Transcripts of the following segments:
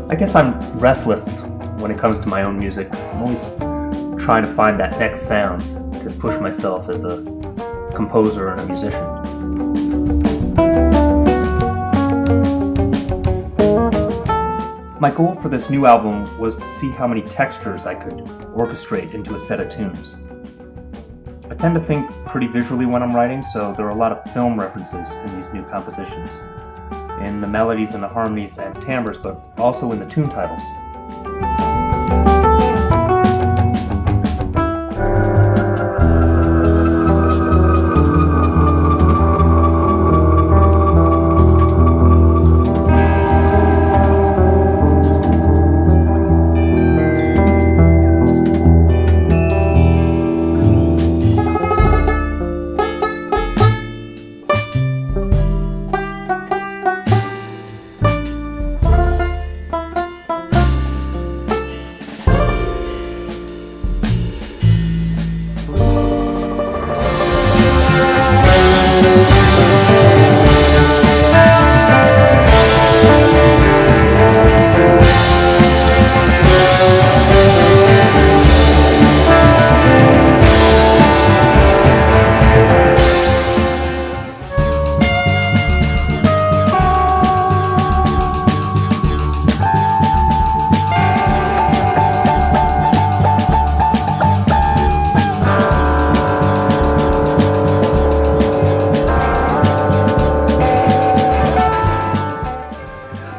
I guess I'm restless when it comes to my own music. I'm always trying to find that next sound to push myself as a composer and a musician. My goal for this new album was to see how many textures I could orchestrate into a set of tunes. I tend to think pretty visually when I'm writing, so there are a lot of film references in these new compositions, in the melodies and the harmonies and timbres, but also in the tune titles.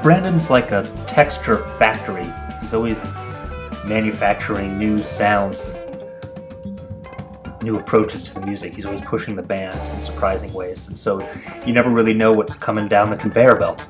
Brandon's like a texture factory. He's always manufacturing new sounds, new approaches to the music. He's always pushing the band in surprising ways, and so you never really know what's coming down the conveyor belt.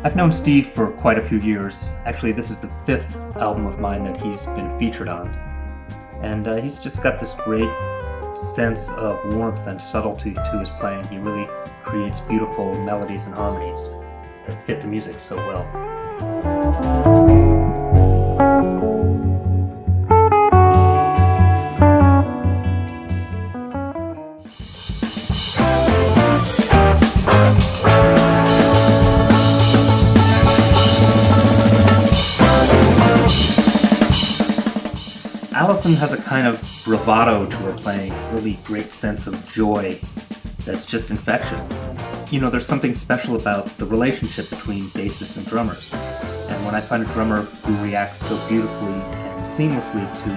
I've known Steve for quite a few years. Actually, this is the 5th album of mine that he's been featured on. And he's just got this great sense of warmth and subtlety to his playing. He really creates beautiful melodies and harmonies that fit the music so well. Allison has a kind of bravado to her playing, a really great sense of joy that's just infectious. You know, there's something special about the relationship between bassists and drummers. And when I find a drummer who reacts so beautifully and seamlessly to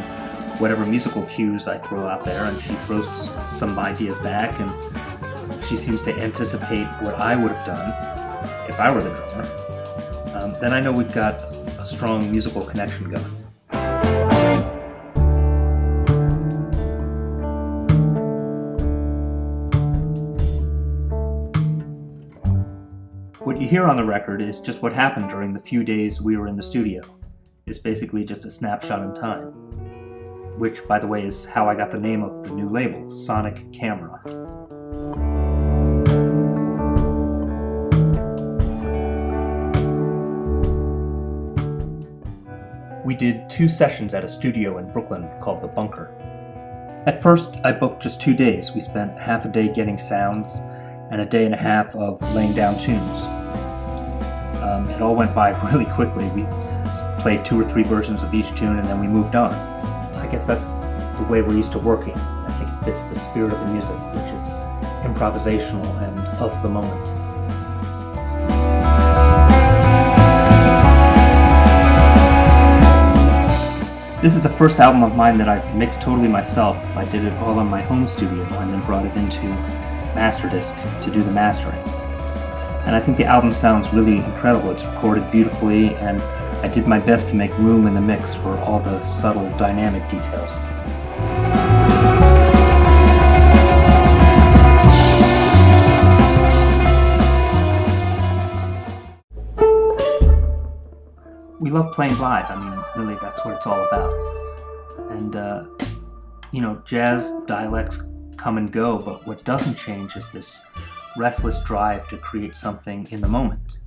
whatever musical cues I throw out there, and she throws some ideas back, and she seems to anticipate what I would have done if I were the drummer, then I know we've got a strong musical connection going. What you hear on the record is just what happened during the few days we were in the studio. It's basically just a snapshot in time, which, by the way, is how I got the name of the new label, Sonic Camera. We did 2 sessions at a studio in Brooklyn called The Bunker. At first, I booked just 2 days. We spent half a day getting sounds and a day and a half of laying down tunes. It all went by really quickly. We played 2 or 3 versions of each tune and then we moved on. I guess that's the way we're used to working. I think it fits the spirit of the music, which is improvisational and of the moment. This is the first album of mine that I've mixed totally myself. I did it all in my home studio and then brought it into Masterdisk to do the mastering. And I think the album sounds really incredible. It's recorded beautifully, and I did my best to make room in the mix for all the subtle dynamic details. We love playing live. I mean, really, that's what it's all about. And, you know, jazz dialects come and go, but what doesn't change is this restless drive to create something in the moment.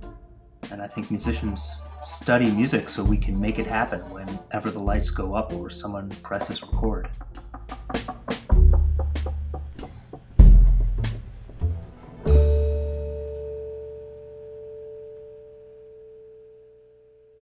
And I think musicians study music so we can make it happen whenever the lights go up or someone presses record.